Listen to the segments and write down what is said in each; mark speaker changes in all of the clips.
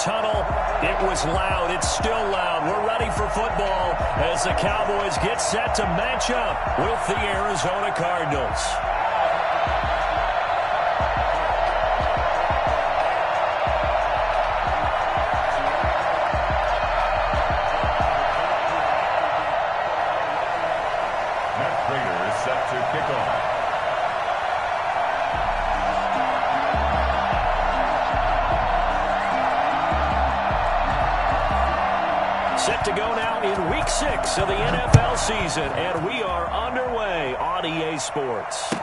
Speaker 1: tunnel. It was loud. It's still loud. We're ready for football as the Cowboys get set to match up with the Arizona Cardinals.
Speaker 2: Set to kick off.
Speaker 1: Set to go now in Week 6 of the NFL season, and we are underway on EA Sports.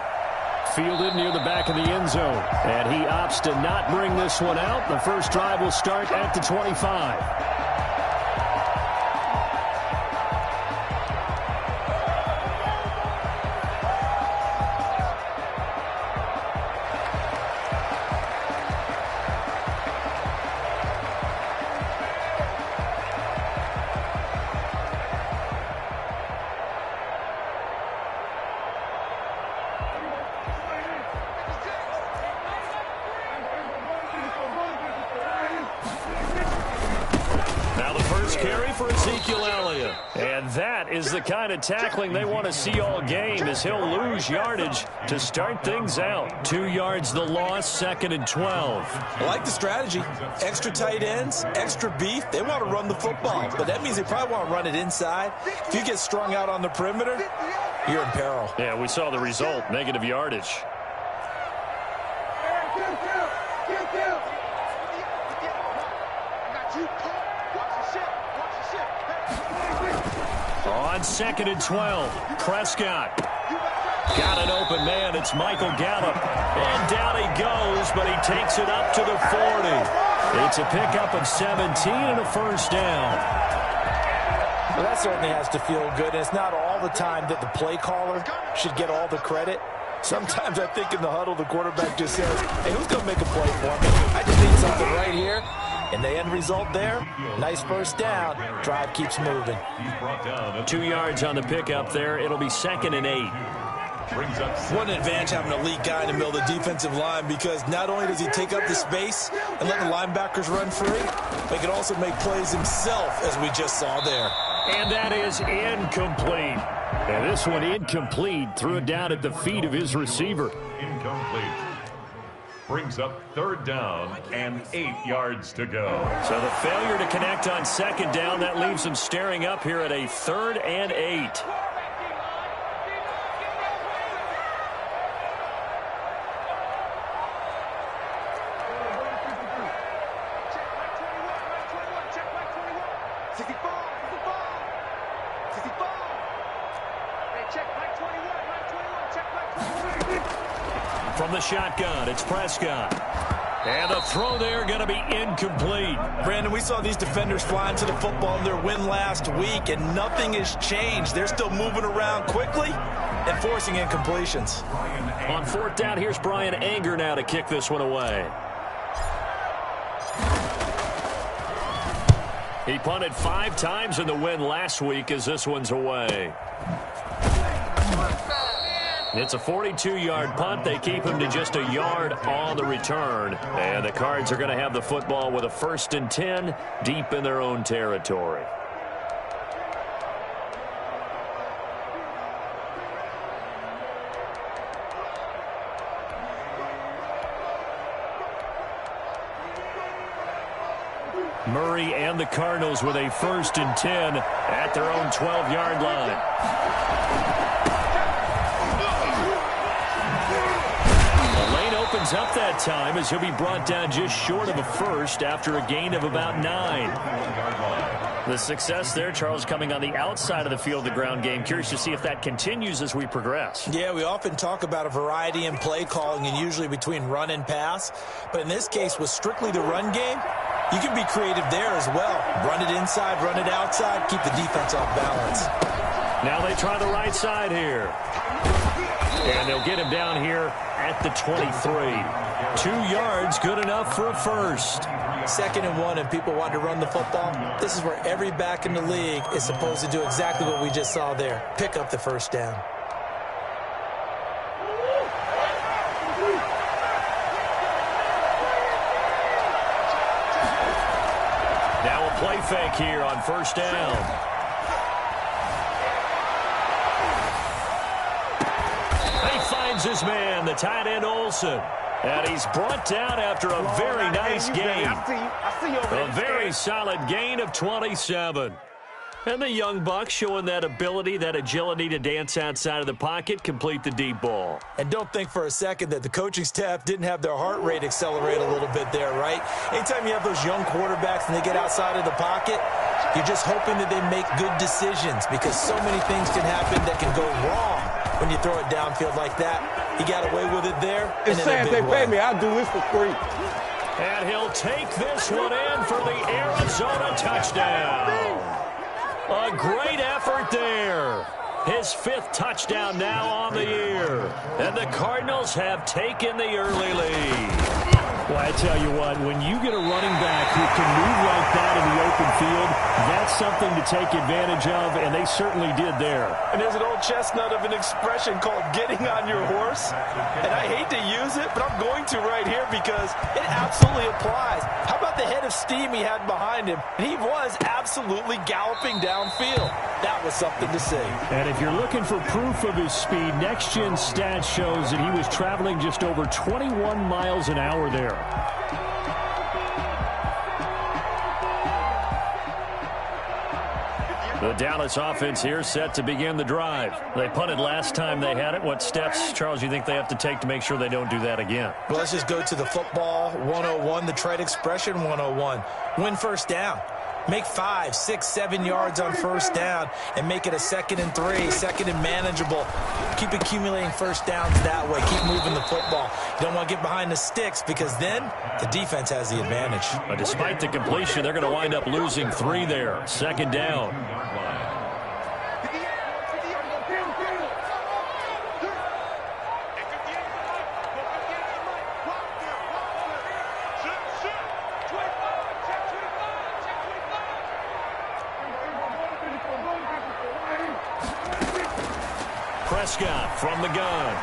Speaker 1: Fielded near the back of the end zone, and he opts to not bring this one out. The first drive will start at the 25. Is the kind of tackling they want to see all game as he'll lose yardage to start things out. 2 yards the loss, 2nd and 12.
Speaker 3: I like the strategy. Extra tight ends, extra beef. They want to run the football, but that means they probably want to run it inside. If you get strung out on the perimeter, you're in peril.
Speaker 1: Yeah, we saw the result, negative yardage. On 2nd and 12, Prescott. Got an open man. It's Michael Gallup. And down he goes, but he takes it up to the 40. It's a pickup of 17 and a first down.
Speaker 3: Well, that certainly has to feel good. And it's not all the time that the play caller should get all the credit. Sometimes I think in the huddle, the quarterback just says, hey, who's going to make a play for me? I just need something right here. And the end result there, nice first down. Drive keeps moving.
Speaker 1: 2 yards on the pickup there. It'll be 2nd and 8.
Speaker 3: What an advantage having an elite guy in the middle of the defensive line, because not only does he take up the space and let the linebackers run free, but he can also make plays himself, as we just saw there.
Speaker 1: And that is incomplete. And this one incomplete. Threw it down at the feet of his receiver.
Speaker 2: Incomplete. Brings up 3rd down and 8 yards to go.
Speaker 1: So the failure to connect on 2nd down, that leaves them staring up here at a 3rd and 8. From the shotgun, it's Prescott. And the throw there going to be incomplete.
Speaker 3: Brandon, we saw these defenders flying to the football in their win last week, and nothing has changed. They're still moving around quickly and forcing incompletions.
Speaker 1: On 4th down, here's Brian Anger now to kick this one away. He punted 5 times in the win last week as this one's away. It's a 42-yard punt. They keep him to just a yard on the return. And the Cards are going to have the football with a 1st and 10 deep in their own territory. Murray and the Cardinals with a 1st and 10 at their own 12-yard line. Opens up that time as he'll be brought down just short of a first after a gain of about 9. The success there, Charles, coming on the outside of the field, the ground game. Curious to see if that continues as we progress.
Speaker 3: Yeah, we often talk about a variety in play calling and usually between run and pass. But in this case, with strictly the run game, you can be creative there as well. Run it inside, run it outside, keep the defense off balance.
Speaker 1: Now they try the right side here. And they'll get him down here at the 23. 2 yards, good enough for a first.
Speaker 3: 2nd and 1, and people want to run the football. This is where every back in the league is supposed to do exactly what we just saw there. Pick up the first down.
Speaker 1: play fake here on first down. He finds his man, the tight end Olsen. And he's brought down after a very nice gain. A very solid gain of 27. And the young buck showing that ability, that agility to dance outside of the pocket, complete the deep ball.
Speaker 3: And don't think for a second that the coaching staff didn't have their heart rate accelerate a little bit there, right? Anytime you have those young quarterbacks and they get outside of the pocket, you're just hoping that they make good decisions because so many things can happen that can go wrong when you throw it downfield like that. He got away with it there.
Speaker 4: It's saying if they pay me, I'll do this for free.
Speaker 1: And he'll take this one in for the Arizona touchdown. A great effort there. His 5th touchdown now on the year. And the Cardinals have taken the early lead. Well, I tell you what, when you get a running back who can move like that in the open field, that's something to take advantage of, and they certainly did there.
Speaker 3: And there's an old chestnut of an expression called getting on your horse. And I hate to use it, but I'm going to right here because it absolutely applies. How about the head of steam he had behind him? And he was absolutely galloping downfield. That was something to see.
Speaker 1: And if you're looking for proof of his speed, Next Gen Stats shows that he was traveling just over 21 miles an hour there. The Dallas offense here set to begin the drive. They punted last time they had it. What steps, Charles, you think they have to take to make sure they don't do that again?
Speaker 3: Well, let's just go to the football 101, the trade expression 101. Win first down. Make 5, 6, 7 yards on first down and make it a 2nd and 3, 2nd and manageable. Keep accumulating first downs that way. Keep moving the football. You don't want to get behind the sticks because then the defense has the advantage.
Speaker 1: But despite the completion, they're going to wind up losing 3 there. 2nd down. Prescott from the gun.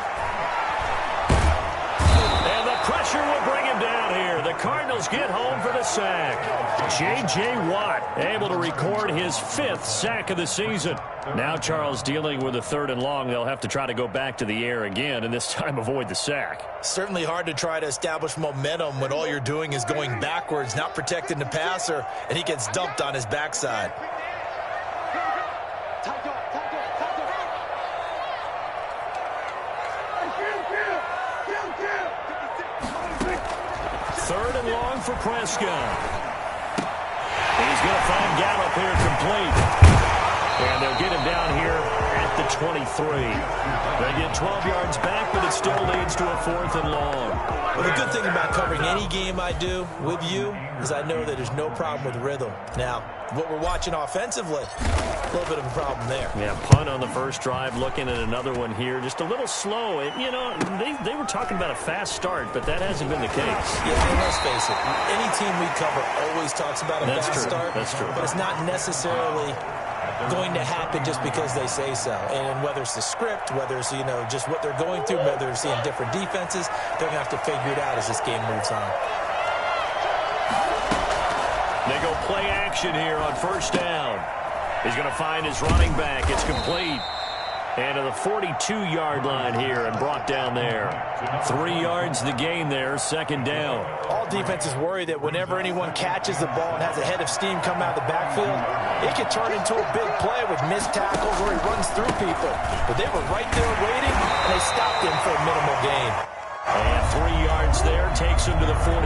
Speaker 1: And the pressure will bring him down here. The Cardinals get home for the sack. J.J. Watt able to record his 5th sack of the season. Now Charles dealing with a 3rd and long. They'll have to try to go back to the air again and this time avoid the sack.
Speaker 3: Certainly hard to try to establish momentum when all you're doing is going backwards, not protecting the passer, and he gets dumped on his backside.
Speaker 1: 3rd and long for Prescott. He's going to find Gallup here complete. And they'll get him down here at the 23. They get 12 yards back, but it still leads to a 4th and long.
Speaker 3: Well, the good thing about covering any game I do with you is I know that there's no problem with rhythm. Now, what we're watching offensively, a little bit of a problem there.
Speaker 1: Yeah, punt on the first drive, looking at another one here. Just a little slow. You know, they were talking about a fast start, but that hasn't been the case.
Speaker 3: Yeah, and let's face it, any team we cover always talks about a fast start.
Speaker 1: That's true.
Speaker 3: But it's not necessarily going to happen just because they say so. And whether it's the script, whether it's, you know, just what they're going through, whether they're seeing different defenses, they're going to have to figure it out as this game moves on.
Speaker 1: They go play action here on first down. He's going to find his running back. It's complete. And to the 42-yard line here and brought down there. 3 yards the gain there, 2nd down.
Speaker 3: All defenses worry that whenever anyone catches the ball and has a head of steam come out of the backfield, it can turn into a big play with missed tackles where he runs through people. But they were right there waiting, and they stopped him for a minimal gain.
Speaker 1: And 3 yards there takes him to the 45.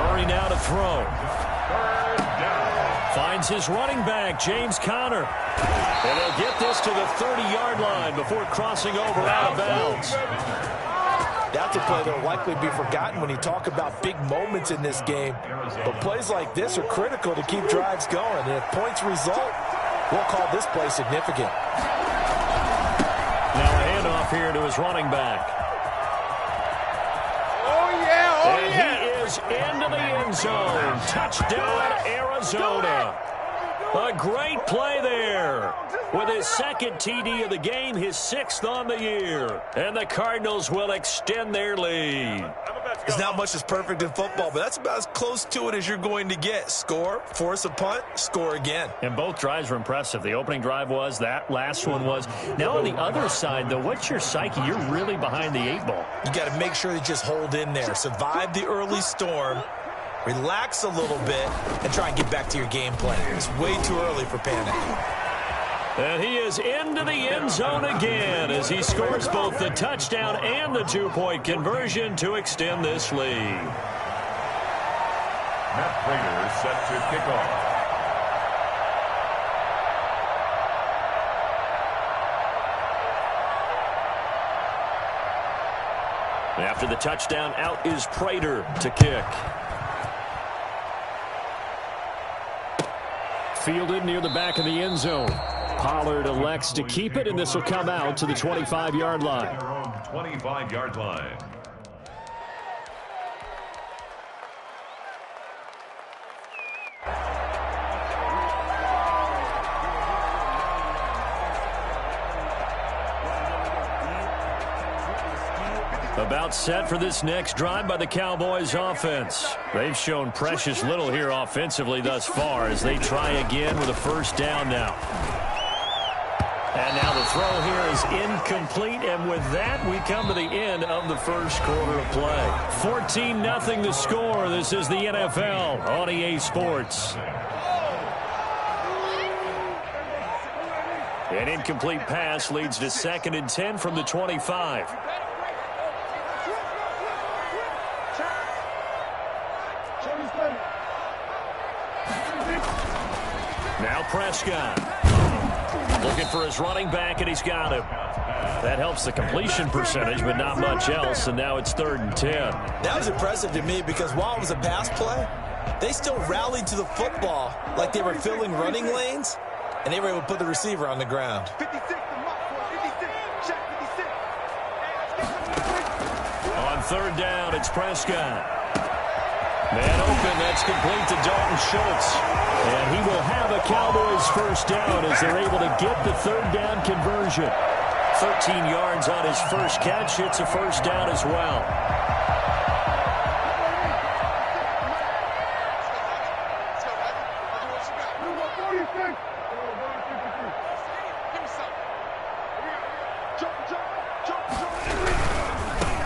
Speaker 1: Murray now to throw. Finds his running back, James Conner. And they'll get this to the 30-yard line before crossing over out of bounds.
Speaker 3: That's a play that will likely be forgotten when you talk about big moments in this game. But plays like this are critical to keep drives going. And if points result, we'll call this play significant.
Speaker 1: Now a handoff here to his running back. He is into the end zone. Touchdown, Arizona. A great play there. With his 2nd TD of the game, his 6th on the year. And the Cardinals will extend their lead.
Speaker 3: There's not much that's perfect in football, but that's about as close to it as you're going to get. Score, force a punt, score again.
Speaker 1: And both drives were impressive. The opening drive was, that last one was. Now on the other side, though, what's your psyche? You're really behind the 8 ball.
Speaker 3: You got to make sure you just hold in there. Survive the early storm, relax a little bit, and try and get back to your game plan. It's way too early for panic.
Speaker 1: And he is into the end zone again as he scores both the touchdown and the 2-point conversion to extend this lead.
Speaker 2: Matt Prater set to kick off.
Speaker 1: After the touchdown, out is Prater to kick. Fielded near the back of the end zone. Pollard elects to keep it, and this will come out to the 25-yard line.
Speaker 2: 25-yard line.
Speaker 1: About set for this next drive by the Cowboys offense. They've shown precious little here offensively thus far as they try again with a first down now. And now the throw here is incomplete, and with that, we come to the end of the first quarter of play. 14-0 the score. This is the NFL on EA Sports. An incomplete pass leads to 2nd and 10 from the 25. Now Prescott. Looking for his running back, and he's got him. That helps the completion percentage, but not much else, and now it's 3rd and 10.
Speaker 3: That was impressive to me because while it was a pass play, they still rallied to the football like they were filling running lanes, and they were able to put the receiver on the ground.
Speaker 1: On 3rd down, it's Prescott. Man open, that's complete to Dalton Schultz. And he will have a Cowboys first down as they're able to get the 3rd down conversion. 13 yards on his first catch. It's a first down as well.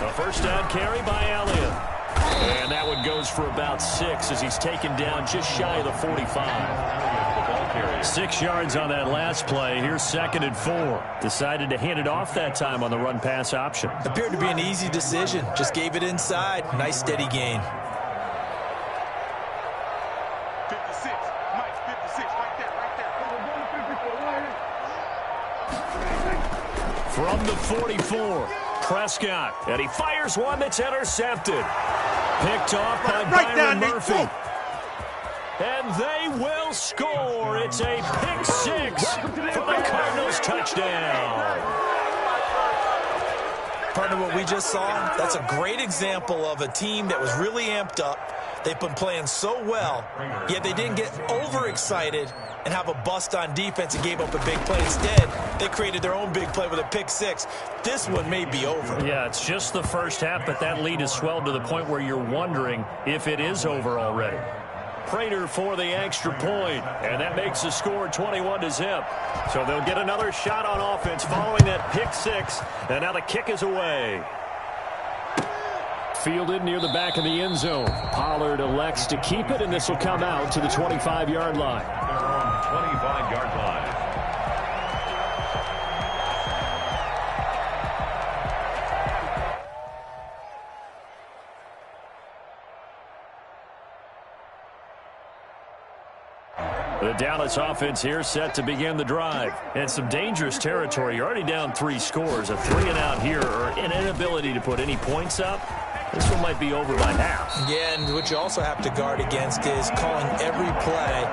Speaker 1: A first down carry by Elliott. And that one goes for about 6 as he's taken down just shy of the 45. 6 yards on that last play. Here's 2nd and 4. Decided to hand it off that time on the run-pass option.
Speaker 3: Appeared to be an easy decision. Just gave it inside. Nice steady gain.
Speaker 5: 56. Mike, 56. Right there.
Speaker 1: From the 44, Prescott. And he fires one that's intercepted. Picked off by Byron Murphy. And they will score. It's a pick 6 for the Cardinals touchdown.
Speaker 3: Partner, what we just saw, that's a great example of a team that was really amped up. They've been playing so well, yet they didn't get overexcited and have a bust on defense and gave up a big play. Instead, they created their own big play with a pick 6. This one may be over.
Speaker 1: Yeah, it's just the first half, but that lead has swelled to the point where you're wondering if it is over already. Prater for the extra point, and that makes the score 21-0. So they'll get another shot on offense following that pick 6, and now the kick is away. Fielded near the back of the end zone. Pollard elects to keep it, and this will come out to the 25-yard line.
Speaker 2: 25-yard line.
Speaker 1: The Dallas offense here set to begin the drive. And some dangerous territory. You're already down 3 scores. A 3-and-out here, or an inability to put any points up. This one might be over by half.
Speaker 3: Yeah, and what you also have to guard against is calling every play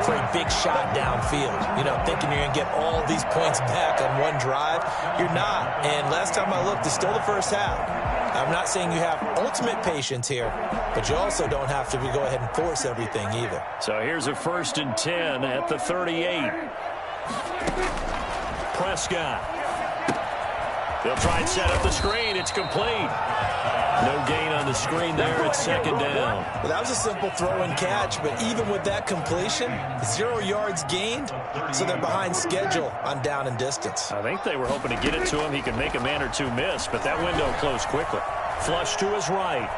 Speaker 3: for a big shot downfield. You know, thinking you're going to get all these points back on one drive. You're not. And last time I looked, it's still the first half. I'm not saying you have ultimate patience here, but you also don't have to go ahead and force everything either.
Speaker 1: So here's a 1st and 10 at the 38. Prescott. They'll try and set up the screen. It's complete. No gain on the screen there. It's second down.
Speaker 3: Well, that was a simple throw and catch, but even with that completion, 0 yards gained, so they're behind schedule on down and distance.
Speaker 1: I think they were hoping to get it to him. He could make a man or two miss, but that window closed quickly. Flush to his right.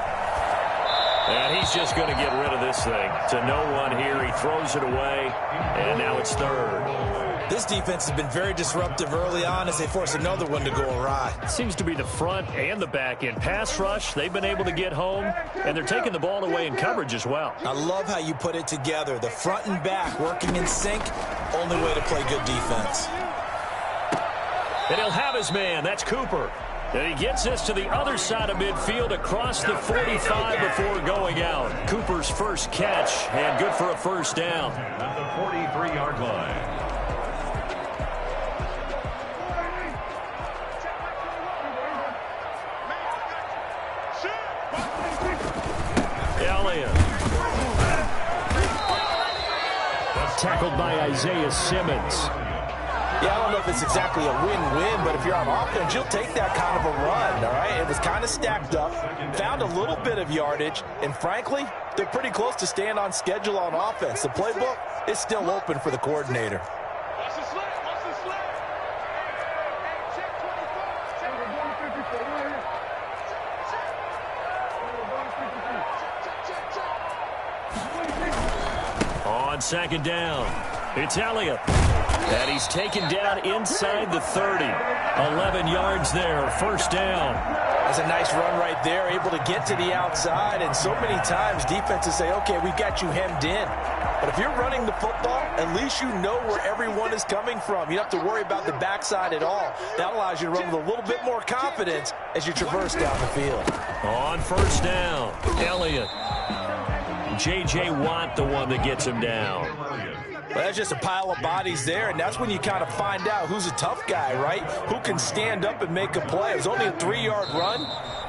Speaker 1: And he's just going to get rid of this thing. To no one here. He throws it away, and now it's third.
Speaker 3: This defense has been very disruptive early on as they force another one to go awry.
Speaker 1: Seems to be the front and the back end. Pass rush, they've been able to get home, and they're taking the ball away in coverage as well.
Speaker 3: I love how you put it together. The front and back working in sync, only way to play good defense.
Speaker 1: And he'll have his man. That's Cooper. And he gets this to the other side of midfield across the 45 before going out. Cooper's first catch, and good for a first down.
Speaker 2: At the 43-yard line.
Speaker 1: Tackled by Isaiah Simmons.
Speaker 3: Yeah, I don't know if it's exactly a win-win, but if you're on offense, you'll take that kind of a run, all right? It was kind of stacked up, found a little bit of yardage, and frankly, they're pretty close to staying on schedule on offense. The playbook is still open for the coordinator.
Speaker 1: On second down, it's Elliott. And he's taken down inside the 30. 11 yards there, first down.
Speaker 3: That's a nice run right there, able to get to the outside. And so many times defenses say, okay, we've got you hemmed in. But if you're running the football, at least you know where everyone is coming from. You don't have to worry about the backside at all. That allows you to run with a little bit more confidence as you traverse down the field.
Speaker 1: On first down, Elliott. J.J. Watt, the one that gets him down.
Speaker 3: Well, that's just a pile of bodies there, and that's when you kind of find out who's a tough guy, right? Who can stand up and make a play. It was only a 3-yard run,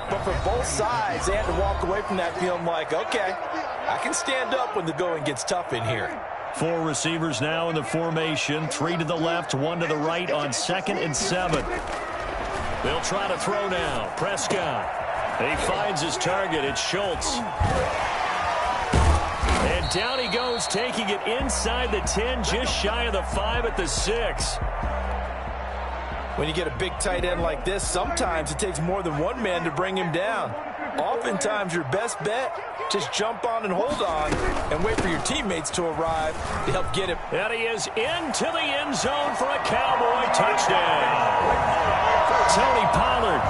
Speaker 3: but for both sides, they had to walk away from that feeling like, okay, I can stand up when the going gets tough in here.
Speaker 1: 4 receivers now in the formation. 3 to the left, 1 to the right on 2nd and 7. They'll try to throw now. Prescott. He finds his target. It's Schultz. And down he goes, taking it inside the 10, just shy of the 5 at the 6.
Speaker 3: When you get a big tight end like this, sometimes it takes more than one man to bring him down. Oftentimes, your best bet, just jump on and hold on and wait for your teammates to arrive to help get him.
Speaker 1: And he is into the end zone for a Cowboy touchdown. Tony Pollard,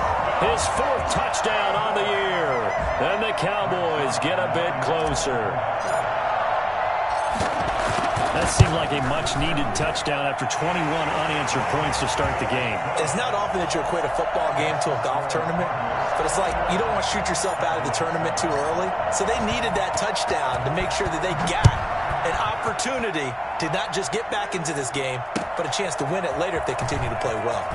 Speaker 1: his 4th touchdown on the year. And the Cowboys get a bit closer. That seemed like a much-needed touchdown after 21 unanswered points to start the game.
Speaker 3: It's not often that you equate a football game to a golf tournament, but it's like you don't want to shoot yourself out of the tournament too early. So they needed that touchdown to make sure that they got an opportunity to not just get back into this game, but a chance to win it later if they continue to play well.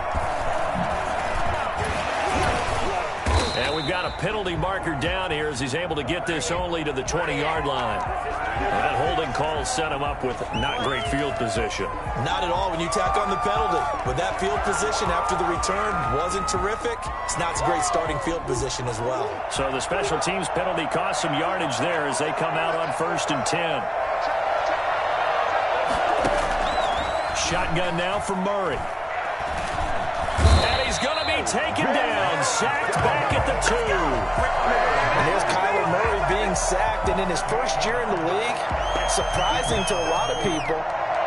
Speaker 1: And we've got a penalty marker down here as he's able to get this only to the 20-yard line. That holding call set him up with not great field position.
Speaker 3: Not at all when you tack on the penalty. But that field position after the return wasn't terrific. It's not a great starting field position as well.
Speaker 1: So the special teams penalty cost some yardage there as they come out on 1st and 10. Shotgun now for Murray. And he's going to be taken down, sacked back at the 2.
Speaker 3: And there's Kyler Murray being sacked, and in his first year in the league, surprising to a lot of people,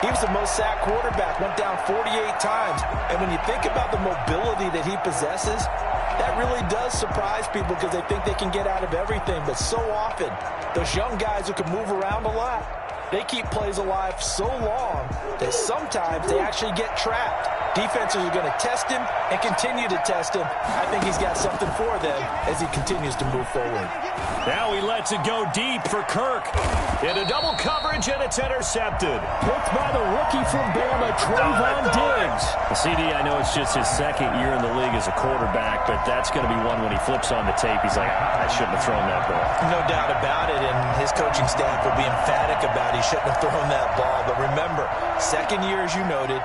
Speaker 3: he was the most sacked quarterback, went down 48 times. And when you think about the mobility that he possesses, that really does surprise people because they think they can get out of everything. But so often, those young guys who can move around a lot, they keep plays alive so long that sometimes they actually get trapped. Defenses are going to test him and continue to test him. I think he's got something for them as he continues to move forward.
Speaker 1: Now he lets it go deep for Crooke. Into double coverage, and it's intercepted. Picked by the rookie from Bama, Trayvon Diggs. The CD, I know it's just his 2nd year in the league as a quarterback, but that's going to be one when he flips on the tape. He's like, I shouldn't have thrown that ball.
Speaker 3: No doubt about it, and his coaching staff will be emphatic about he shouldn't have thrown that ball. But remember, 2nd year, as you noted,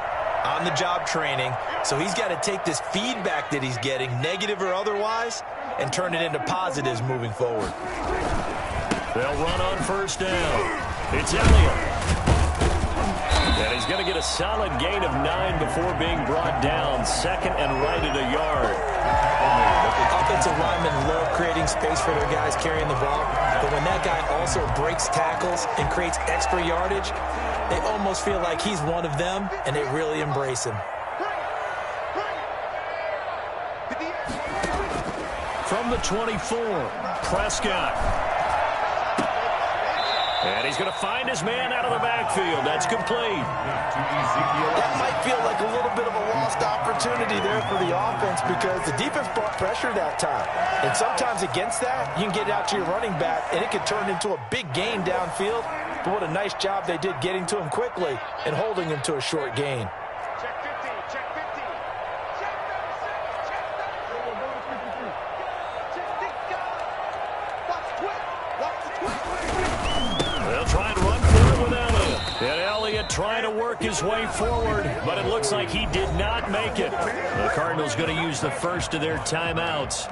Speaker 3: on-the-job training, so he's got to take this feedback that he's getting, negative or otherwise, and turn it into positives moving forward.
Speaker 1: They'll run on first down. It's Elliott. And he's going to get a solid gain of 9 before being brought down. Second and right at a yard.
Speaker 3: Offensive linemen love creating space for their guys carrying the ball, but when that guy also breaks tackles and creates extra yardage, they almost feel like he's one of them, and they really embrace him.
Speaker 1: From the 24, Prescott. And he's going to find his man out of the backfield. That's complete.
Speaker 3: That might feel like a little bit of a lost opportunity there for the offense because the defense brought pressure that time. And sometimes against that, you can get it out to your running back, and it can turn into a big gain downfield. But what a nice job they did getting to him quickly and holding him to a short gain.
Speaker 5: Check 15, check 15. Check 36, check 36. Check 6, watch the twist, watch the twist.
Speaker 1: They'll try and run for it with Elliott. And Elliott trying to work his way forward, but it looks like he did not make it. The Cardinals going to use the first of their timeouts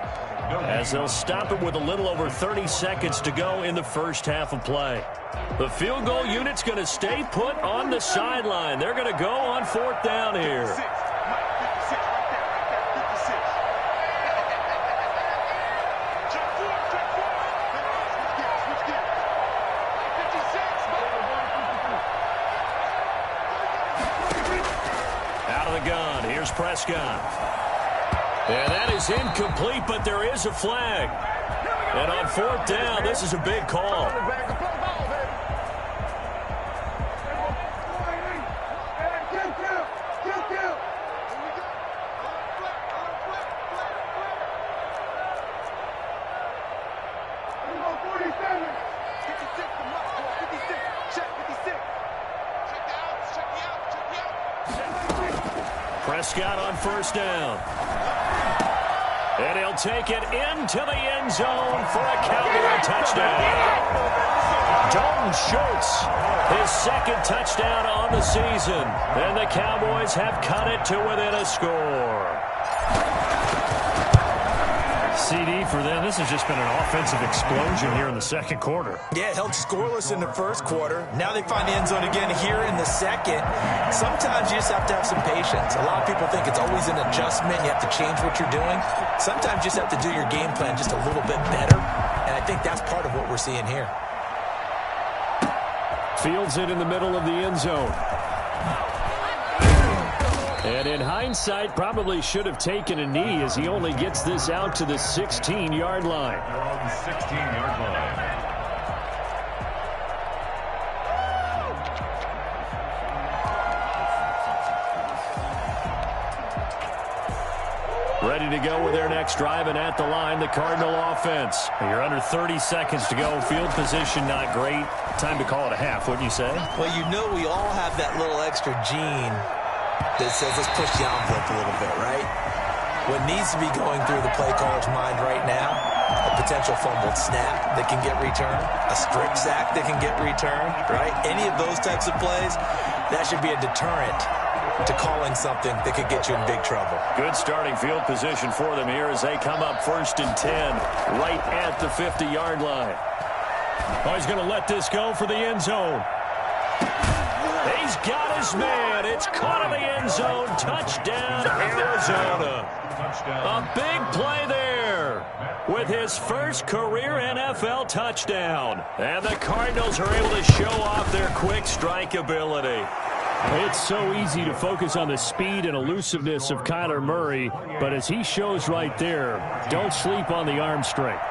Speaker 1: as they'll stop it with a little over 30 seconds to go in the first half of play. The field goal unit's going to stay put on the sideline. They're going to go on fourth down here.
Speaker 5: 56, Mike, 56, right there, 56. Check 4, check 4. Switch gears. 56.
Speaker 1: Out of the gun, here's Prescott. And that is incomplete, but there is a flag. And on fourth down, this is a big call. Prescott on first down. And he'll take it into the end zone for a Cowboy touchdown. Dalton Schultz, his second touchdown on the season. And the Cowboys have cut it to within a score.
Speaker 6: CD for them. This has just been an offensive explosion here in the second quarter.
Speaker 3: Yeah, held scoreless in the first quarter. Now they find the end zone again here in the second. Sometimes you just have to have some patience. A lot of people think it's always an adjustment. You have to change what you're doing. Sometimes you just have to do your game plan just a little bit better. And I think that's part of what we're seeing here.
Speaker 1: Fields it in the middle of the end zone. And in hindsight, probably should have taken a knee as he only gets this out to the 16-yard line.
Speaker 2: They're on the 16-yard line.
Speaker 1: Ready to go with their next drive, and at the line, the Cardinal offense.
Speaker 6: You're under 30 seconds to go. Field position not great. Time to call it a half, wouldn't you say?
Speaker 3: Well, you know we all have that little extra gene that says let's push the envelope a little bit, right? What needs to be going through the play caller's mind right now, a potential fumbled snap that can get returned, a strip sack that can get returned, right? Any of those types of plays, that should be a deterrent to calling something that could get you in big trouble.
Speaker 1: Good starting field position for them here as they come up first and 10 right at the 50-yard line. Oh, he's going to let this go for the end zone. He's got his man. It's caught in the end zone. Touchdown, Arizona. A big play there with his first career NFL touchdown. And the Cardinals are able to show off their quick strike ability.
Speaker 6: It's so easy to focus on the speed and elusiveness of Kyler Murray, but as he shows right there, don't sleep on the arm strength.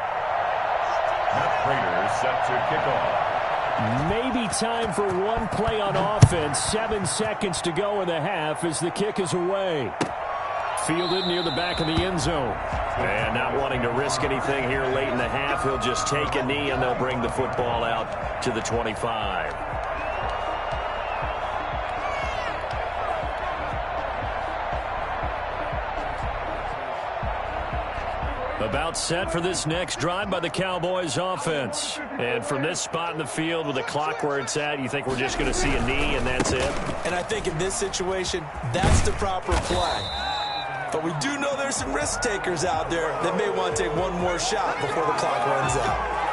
Speaker 2: Matt Prater set to kick off.
Speaker 1: Maybe time for one play on offense. 7 seconds to go in the half as the kick is away. Fielded near the back of the end zone. And not wanting to risk anything here late in the half, he'll just take a knee and they'll bring the football out to the 25.
Speaker 6: About set for this next drive by the Cowboys offense. And from this spot in the field with the clock where it's at, you think we're just going to see a knee and that's it?
Speaker 3: And I think in this situation, that's the proper play. But we do know there's some risk takers out there that may want to take one more shot before the clock runs out.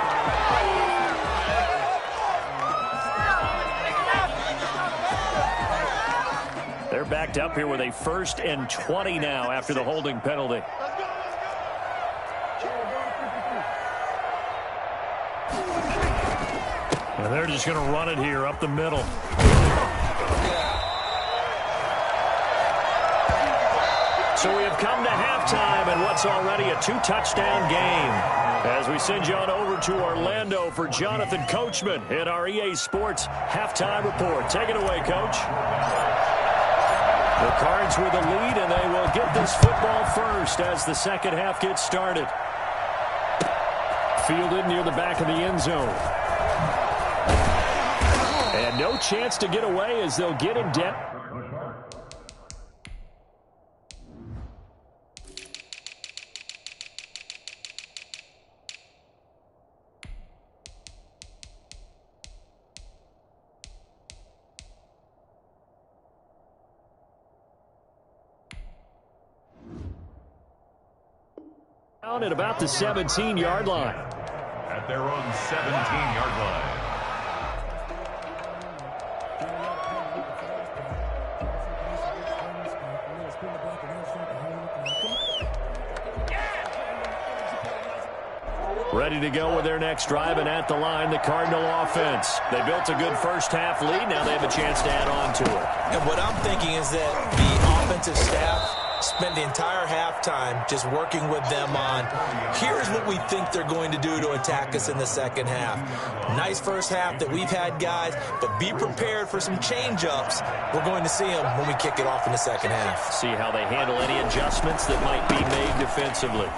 Speaker 6: They're backed up here with a 1st and 20 now after the holding penalty. And they're just going to run it here up the middle. So we have come to halftime in what's already a 2-touchdown game. As we send you on over to Orlando for Jonathan Coachman in our EA Sports Halftime Report. Take it away, Coach. The Cards with a lead, and they will get this football first as the second half gets started. Fielded near the back of the end zone. And no chance to get away as they'll get in depth. At about the 17-yard line.
Speaker 2: At their own 17-yard line.
Speaker 6: Ready to go with their next drive, and at the line, the Cardinal offense. They built a good first-half lead. Now they have a chance to add on to it.
Speaker 3: And what I'm thinking is that the offensive staff spend the entire halftime just working with them on, here's what we think they're going to do to attack us in the second half. Nice first half that we've had, guys, but be prepared for some change-ups. We're going to see them when we kick it off in the second half.
Speaker 6: See how they handle any adjustments that might be made defensively.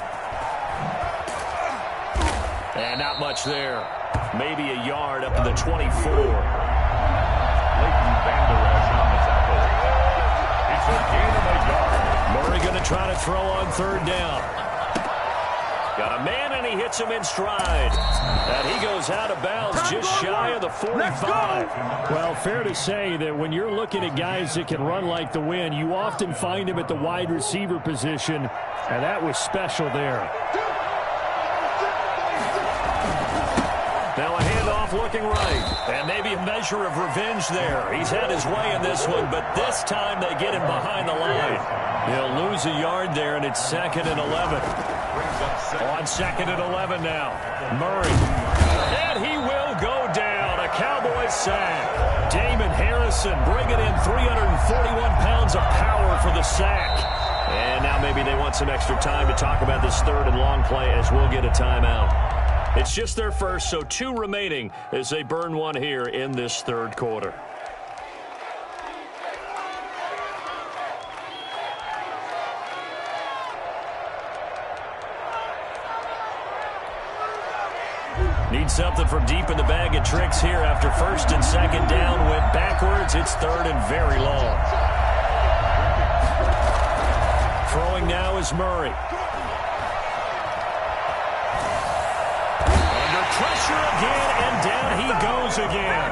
Speaker 6: And not much there. Maybe a yard up to the 24.
Speaker 2: Leighton Vander Esch on the tackle. It's a gain of a yard.
Speaker 6: Murray going to try to throw on 3rd down. Got a man, and he hits him in stride. And he goes out of bounds just shy of the 45. Well, fair to say that when you're looking at guys that can run like the wind, you often find him at the wide receiver position, and that was special there. Now a handoff looking right, and maybe a measure of revenge there. He's had his way in this one, but this time they get him behind the line. He'll lose a yard there, and it's 2nd and 11. On 2nd and 11 now. Murray. And he will go down. A Cowboys sack. Damon Harrison bringing in 341 pounds of power for the sack. And now maybe they want some extra time to talk about this 3rd and long play as we'll get a timeout. It's just their first, so 2 remaining as they burn one here in this 3rd quarter. Need something from deep in the bag of tricks here after 1st and 2nd down. Went backwards. It's 3rd and very long. Throwing now is Murray. Pressure again, and down he goes again.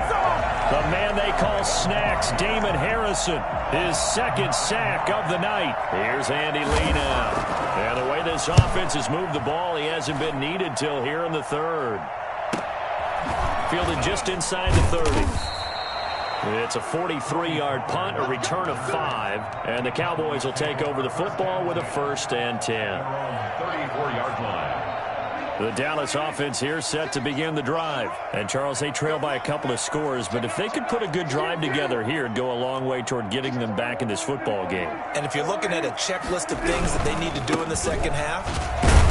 Speaker 6: The man they call Snacks, Damon Harrison, his 2nd sack of the night. Here's Andy Lee now. And the way this offense has moved the ball, he hasn't been needed till here in the 3rd. Fielded just inside the 30. It's a 43-yard punt, a return of 5, and the Cowboys will take over the football with a 1st and 10.
Speaker 2: 34-yard line.
Speaker 6: The Dallas offense here set to begin the drive. And, Charles, they trail by a couple of scores, but if they could put a good drive together here, it'd go a long way toward getting them back in this football game.
Speaker 3: And if you're looking at a checklist of things that they need to do in the second half,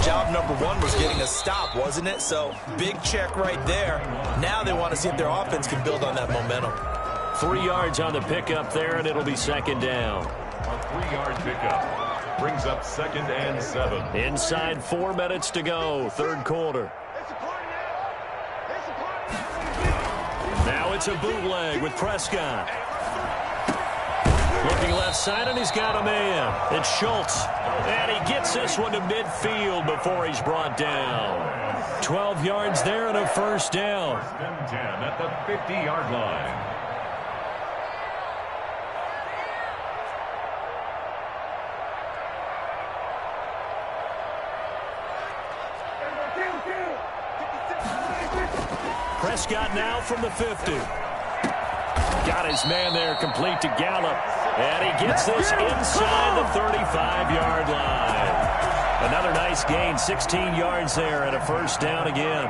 Speaker 3: job number 1 was getting a stop, wasn't it? So, big check right there. Now they want to see if their offense can build on that momentum.
Speaker 6: 3 yards on the pickup there, and it'll be 2nd down.
Speaker 2: A 3-yard pickup. Brings up 2nd and 7.
Speaker 6: Inside 4 minutes to go, 3rd quarter. Now it's a bootleg with Prescott. Looking left side, and he's got a man. It's Schultz. And he gets this one to midfield before he's brought down. 12 yards there and a first down.
Speaker 2: 10 at the 50-yard line.
Speaker 6: Prescott now from the 50. Got his man there complete to Gallup. And he gets this inside the 35-yard line. Another nice gain, 16 yards there and a first down again.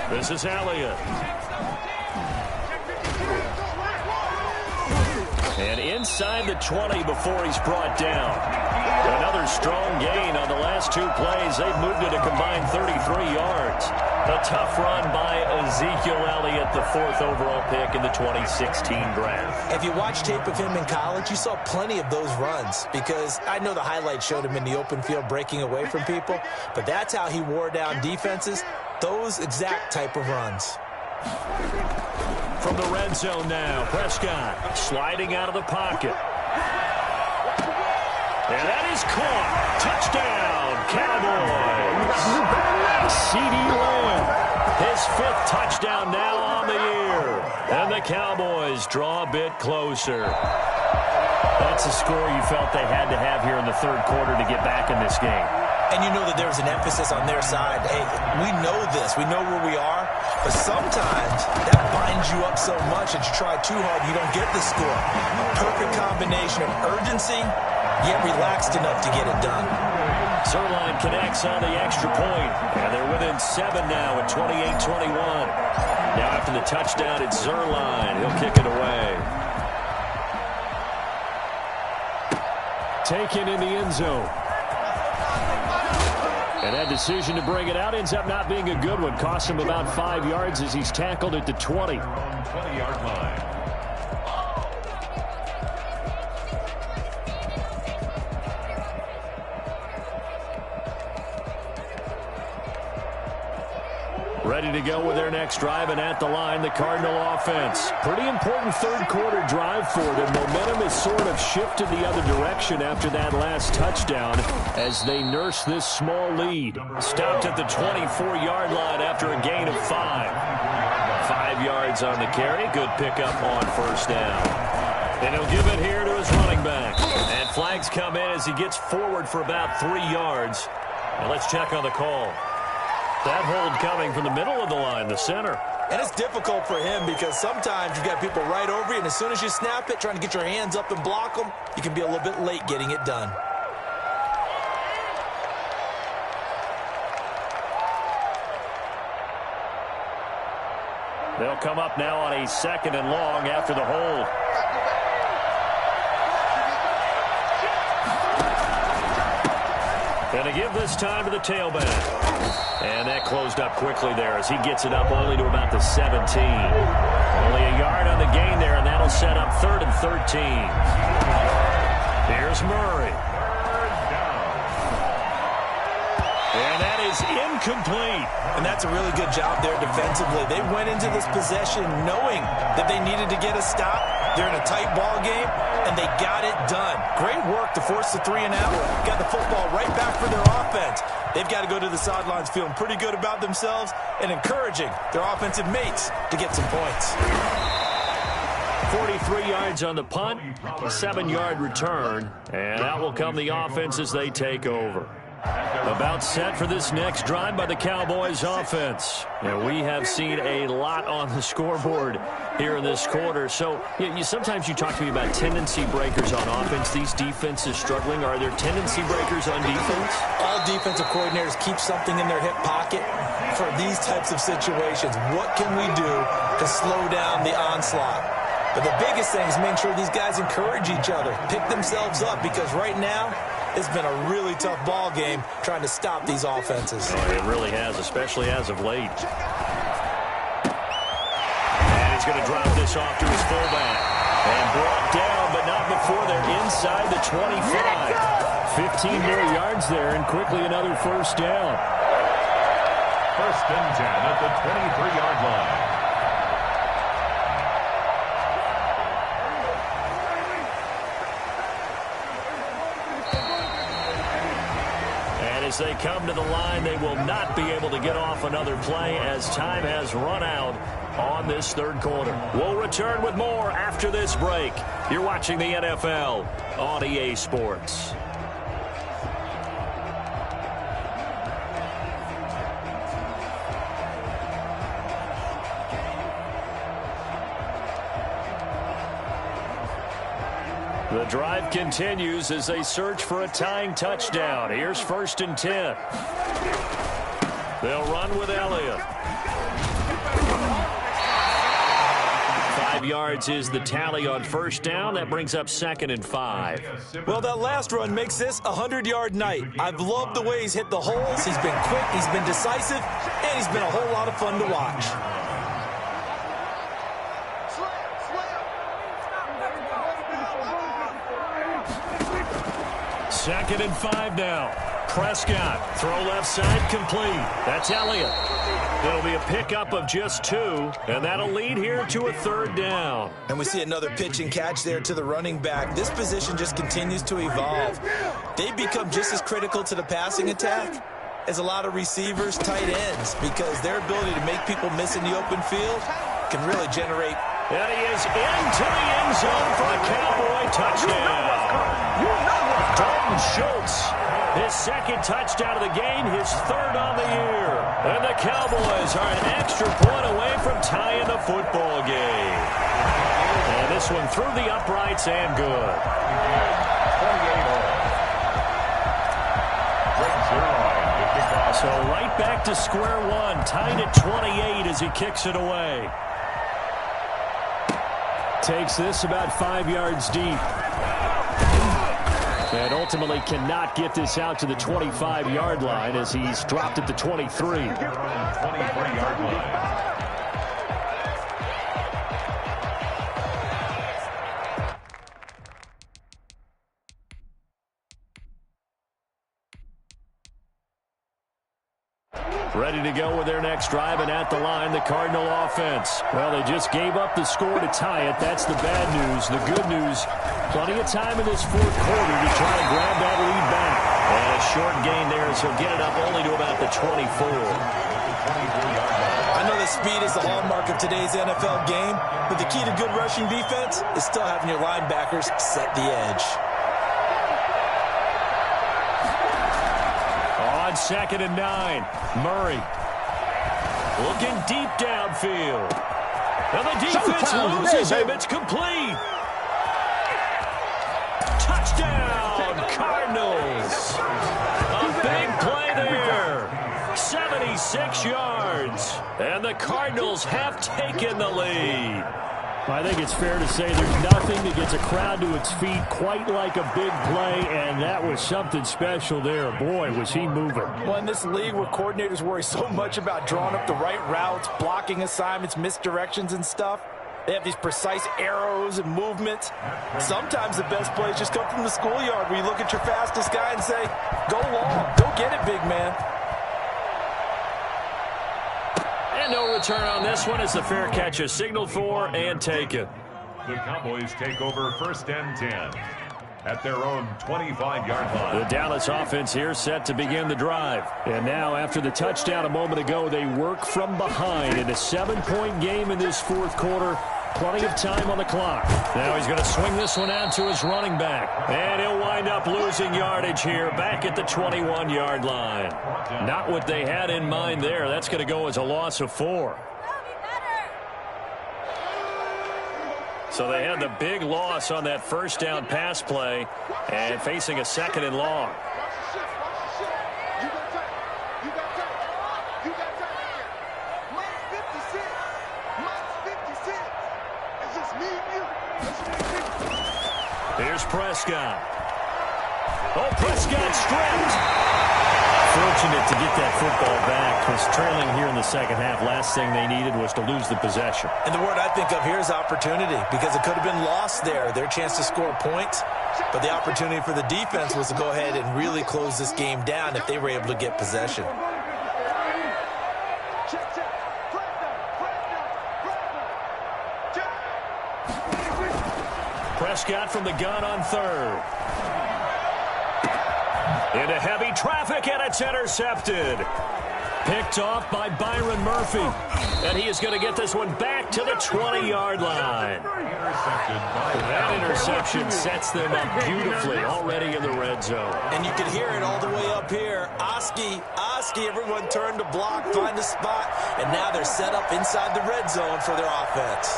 Speaker 6: This is Elliott. And inside the 20 before he's brought down. Another strong gain on the last two plays. They've moved it a combined 33 yards. A tough run by Ezekiel Elliott, the 4th overall pick in the 2016 draft.
Speaker 3: If you watch tape of him in college, you saw plenty of those runs, because I know the highlights showed him in the open field breaking away from people, but that's how he wore down defenses, those exact type of runs.
Speaker 6: From the red zone now, Prescott sliding out of the pocket. And that is caught. Touchdown, Cowboys. CeeDee Lamb, his 5th touchdown now on the year. And the Cowboys draw a bit closer. That's a score you felt they had to have here in the 3rd quarter to get back in this game.
Speaker 3: And you know that there's an emphasis on their side. Hey, we know this. We know where we are. But sometimes that binds you up so much that you try too hard, you don't get the score. A perfect combination of urgency, yet relaxed enough to get it done.
Speaker 6: Zerline connects on the extra point, and they're within 7 now at 28-21. Now after the touchdown, it's Zerline. He'll kick it away. Taken in the end zone. And that decision to bring it out ends up not being a good one. Costs him about 5 yards as he's tackled at the 20.
Speaker 2: 20-yard line.
Speaker 6: Ready to go with their next drive, and at the line, the Cardinal offense. Pretty important 3rd quarter drive for them. Momentum has sort of shifted the other direction after that last touchdown as they nurse this small lead. Stopped at the 24-yard line after a gain of 5. 5 yards on the carry. Good pickup on first down. And he'll give it here to his running back. And flags come in as he gets forward for about 3 yards. And let's check on the call. That hold coming from the middle of the line, the center.
Speaker 3: And it's difficult for him because sometimes you've got people right over you, and as soon as you snap it, trying to get your hands up and block them, you can be a little bit late getting it done.
Speaker 6: They'll come up now on a 2nd and long after the hold. And to give this time to the tailback. And that closed up quickly there as he gets it up only to about the 17. Only a yard on the gain there, and that'll set up 3rd and 13. Here's Murray. And that is incomplete.
Speaker 3: And that's a really good job there defensively. They went into this possession knowing that they needed to get a stop. They're in a tight ball game, and they got it done. Great work to force the 3 and out. Got the football right back for their offense. They've got to go to the sidelines feeling pretty good about themselves and encouraging their offensive mates to get some points.
Speaker 6: 43 yards on the punt, a 7-yard return, and out will come the offense as they take over. About set for this next drive by the Cowboys offense. And we have seen a lot on the scoreboard here in this quarter. So sometimes you talk to me about tendency breakers on offense. These defenses struggling. Are there tendency breakers on defense?
Speaker 3: All defensive coordinators keep something in their hip pocket for these types of situations. What can we do to slow down the onslaught? But the biggest thing is making sure these guys encourage each other, pick themselves up, because right now it's been a really tough ball game trying to stop these offenses.
Speaker 6: Oh, it really has, especially as of late. And he's going to drop this off to his fullback. And brought down, but not before they're inside the 25. 15 more yards there, and quickly another first down.
Speaker 2: first and 10 at the 23-yard line.
Speaker 6: As they come to the line, they will not be able to get off another play as time has run out on this third quarter. We'll return with more after this break. You're watching the NFL on EA Sports. The drive continues as they search for a tying touchdown. Here's first and 10. They'll run with Elliott. 5 yards is the tally on first down. That brings up second and 5.
Speaker 3: Well, that last run makes this a 100-yard night. I've loved the way he's hit the holes. He's been quick, he's been decisive, and he's been a whole lot of fun to watch.
Speaker 6: Second and 5 now. Prescott, throw left side, complete. That's Elliott. It'll be a pickup of just 2, and that'll lead here to a third down.
Speaker 3: And we see another pitch and catch there to the running back. This position just continues to evolve. They've become just as critical to the passing attack as a lot of receivers, tight ends, because their ability to make people miss in the open field can really generate.
Speaker 6: And he is into the end zone for a Cowboy touchdown. Dalton Schultz, his second touchdown of the game, his third on the year. And the Cowboys are an extra point away from tying the football game. And this one through the uprights and good. So right back to square one, tied at 28 as he kicks it away. Takes this about 5 yards deep. And ultimately cannot get this out to the 25-yard line as he's dropped at the 23.
Speaker 2: 23-yard line.
Speaker 6: Ready to go with their next drive, and at the line, the Cardinal offense. Well, they just gave up the score to tie it. That's the bad news. The good news, plenty of time in this fourth quarter to try to grab that lead back. And a short gain there as he'll get it up only to about the 24.
Speaker 3: I know that speed is the hallmark of today's NFL game, but the key to good rushing defense is still having your linebackers set the edge.
Speaker 6: On second and 9, Murray looking deep downfield. And the defense loses him. It's complete. Touchdown, Cardinals. A big play there. 76 yards. And the Cardinals have taken the lead. I think it's fair to say there's nothing that gets a crowd to its feet quite like a big play, and that was something special there. Boy, was he moving.
Speaker 3: Well, in this league where coordinators worry so much about drawing up the right routes, blocking assignments, misdirections and stuff, they have these precise arrows and movements. Sometimes the best plays just come from the schoolyard where you look at your fastest guy and say, go long, go get it, big man.
Speaker 6: And no return on this one as the fair catch is signaled for and taken.
Speaker 2: The Cowboys take over first and 10 at their own 25-yard line.
Speaker 6: The Dallas offense here set to begin the drive. And now after the touchdown a moment ago, they work from behind in a 7-point game in this fourth quarter. Plenty of time on the clock. Now he's going to swing this one out to his running back. And he'll wind up losing yardage here back at the 21-yard line. Not what they had in mind there. That's going to go as a loss of 4. So they had the big loss on that first down pass play and facing a second and long. Here's Prescott. Oh, Prescott stripped. Fortunate to get that football back. Was trailing here in the second half. Last thing they needed was to lose the possession.
Speaker 3: And the word I think of here is opportunity, because it could have been lost there. Their chance to score points. But the opportunity for the defense was to go ahead and really close this game down if they were able to get possession.
Speaker 6: Prescott from the gun on third. Into heavy traffic, and it's intercepted. Picked off by Byron Murphy. And he is going to get this one back to the 20-yard line. That interception sets them up beautifully already in the red zone.
Speaker 3: And you can hear it all the way up here. Oski, everyone turned to block, find a spot, and now they're set up inside the red zone for their offense.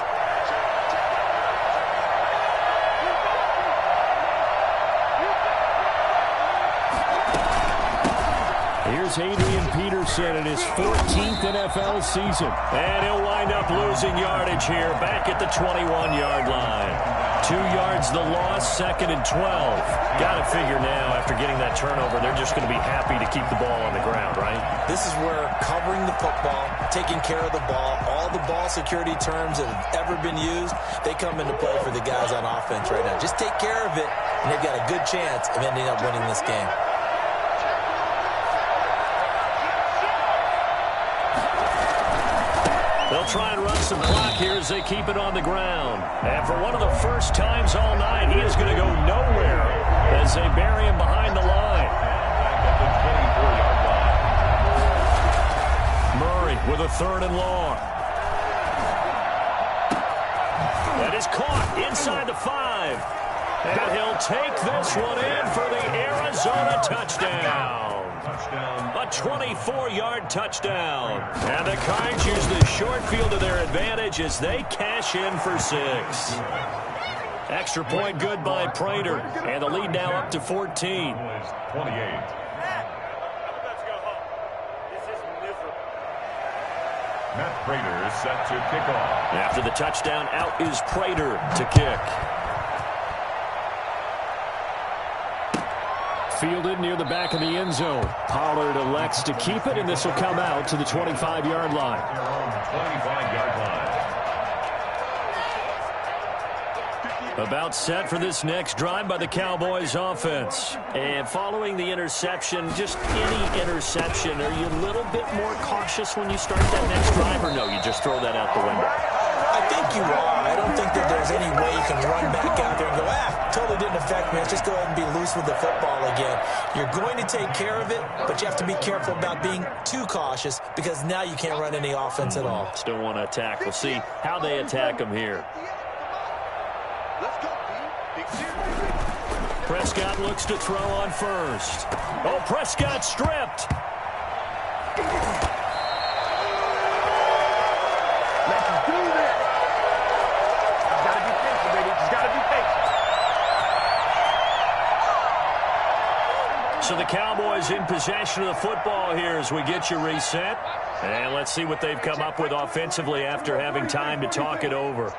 Speaker 1: Here's Adrian Peterson in his 14th NFL season.
Speaker 6: And he'll wind up losing yardage here, back at the 21-yard line. 2 yards the loss, 2nd and 12. Got to figure now, after getting that turnover, they're just going to be happy to keep the ball on the ground, right?
Speaker 3: This is where covering the football, taking care of the ball, all the ball security terms that have ever been used, they come into play for the guys on offense right now. Just take care of it, and they've got a good chance of ending up winning this game.
Speaker 6: They'll try and run some clock here as they keep it on the ground. And for one of the first times all night, he is going to go nowhere as they bury him behind the line. Murray with a 3rd and long. That is caught inside the 5. And he'll take this one in for the Arizona touchdown. A 24-yard touchdown. And the Cards use the short field to their advantage as they cash in for 6. Extra point good by Prater. And the lead now up to 14.
Speaker 2: 28. Matt Prater is set to kick off.
Speaker 6: After the touchdown, out is Prater to kick.
Speaker 1: Fielded near the back of the end zone. Pollard elects to keep it, and this will come out to the 25-yard line.
Speaker 2: 25-yard line.
Speaker 6: About set for this next drive by the Cowboys offense. And following the interception, just any interception, are you a little bit more cautious when you start that next drive, or no, you just throw that out the window?
Speaker 3: I think you are. I don't think that there's any way you can run back out there and go, totally didn't affect me. Let's just go ahead and be loose with the football again. You're going to take care of it, but you have to be careful about being too cautious because now you can't run any offense at all.
Speaker 6: Still want to attack. We'll see how they attack them here.
Speaker 5: Let's go, Big
Speaker 6: Prescott looks to throw on first. Oh, Prescott stripped.
Speaker 4: Let's do this. Gotta be patient, baby. Just gotta be patient.
Speaker 6: So the Cowboys in possession of the football here as we get you reset. And let's see what they've come up with offensively after having time to talk it over.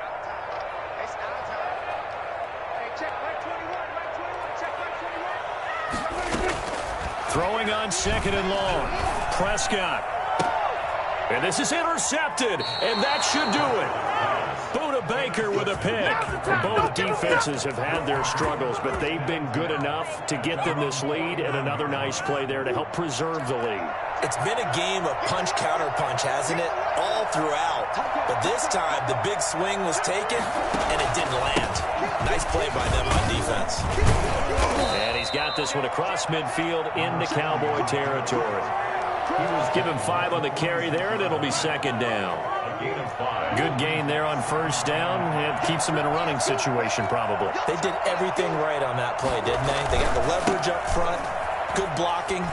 Speaker 6: Throwing on 2nd and long. Prescott. And this is intercepted, and that should do it. Buda Baker with a pick. Both defenses have had their struggles, but they've been good enough to get them this lead, and another nice play there to help preserve the lead.
Speaker 3: It's been a game of punch-counter-punch, hasn't it? All throughout. But this time, the big swing was taken, and it didn't land. Nice play by them on defense.
Speaker 6: And he's got this one across midfield into Cowboy territory. Give him 5 on the carry there, and it'll be 2nd down. Good gain there on 1st down. It keeps them in a running situation, probably.
Speaker 3: They did everything right on that play, didn't they? They got the leverage up front, good blocking,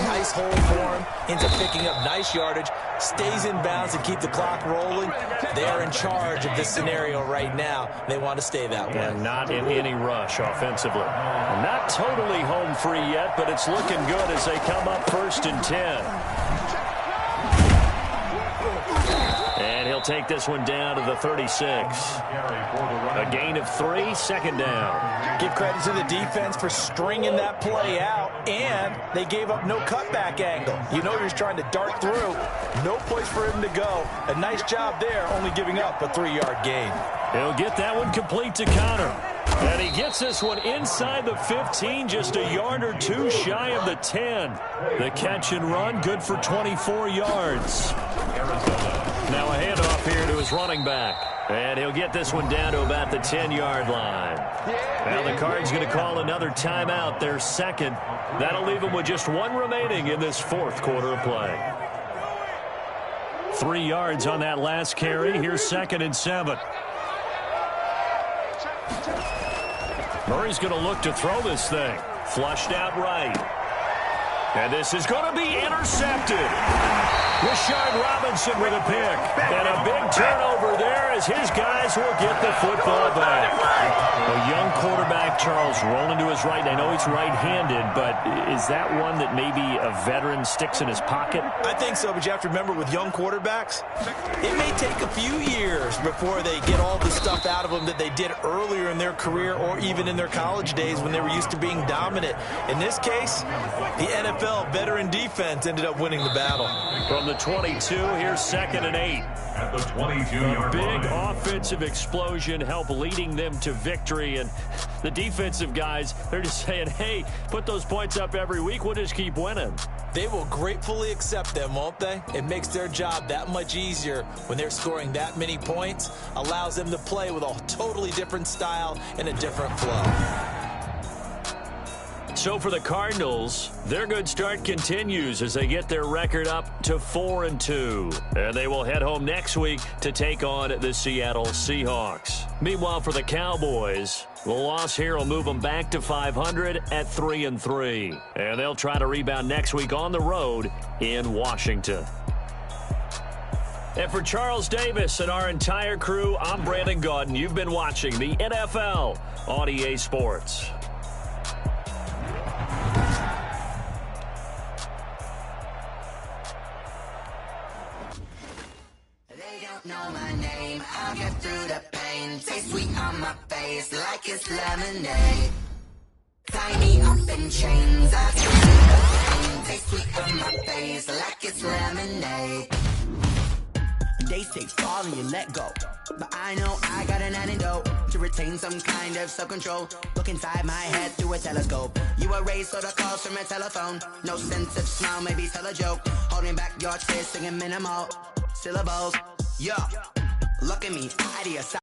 Speaker 3: nice hold for him, ends up picking up nice yardage, stays in bounds and keep the clock rolling. They're in charge of this scenario right now. They want to stay that way.
Speaker 6: And not in any rush offensively. Not totally home free yet, but it's looking good as they come up 1st and 10. And he'll take this one down to the 36. A gain of 3, 2nd down.
Speaker 3: Give credit to the defense for stringing that play out, and they gave up no cutback angle. You know he's trying to dart through. No place for him to go. A nice job there, only giving up a 3-yard gain.
Speaker 6: He'll get that one complete to Connor. And he gets this one inside the 15, just a yard or 2 shy of the 10. The catch and run, good for 24 yards. Now a handoff here to his running back. And he'll get this one down to about the 10-yard line. Now the Cards going to call another timeout, their second. That'll leave them with just one remaining in this fourth quarter of play. 3 yards on that last carry. Here's 2nd and 7. Murray's going to look to throw this thing. Flushed out right. And this is going to be intercepted. Rashard Robinson with a pick. And a big turnover there as his guys will get the football back. A young quarterback, Charles, rolling to his right. I know he's right-handed, but is that one that maybe a veteran sticks in his pocket?
Speaker 3: I think so, but you have to remember with young quarterbacks, it may take a few years before they get all the stuff out of them that they did earlier in their career or even in their college days when they were used to being dominant. In this case, the NFL veteran defense ended up winning the battle.
Speaker 6: From the 22, here's 2nd and 8.
Speaker 2: At the 22-yard line.
Speaker 6: Big offensive explosion help leading them to victory. And the defensive guys, they're just saying, hey, put those points up every week. We'll just keep winning.
Speaker 3: They will gratefully accept them, won't they? It makes their job that much easier when they're scoring that many points. Allows them to play with a totally different style and a different flow.
Speaker 6: So for the Cardinals, their good start continues as they get their record up to 4-2. And they will head home next week to take on the Seattle Seahawks. Meanwhile, for the Cowboys, the loss here will move them back to 500 at 3-3. And they'll try to rebound next week on the road in Washington. And for Charles Davis and our entire crew, I'm Brandon Gaudin. You've been watching the NFL on EA Sports.
Speaker 7: Know my name, I'll get through the pain. Taste sweet on my face like it's lemonade. Tie me up in chains, I can feel the pain. Taste sweet on my face like it's lemonade. They say fall and you let go, but I know I got an antidote to retain some kind of self-control. Look inside my head through a telescope. You erase all the calls from a telephone. No sense of smile, maybe tell a joke. Holding back your tears, singing minimal syllables. Yo, look at me, ideas.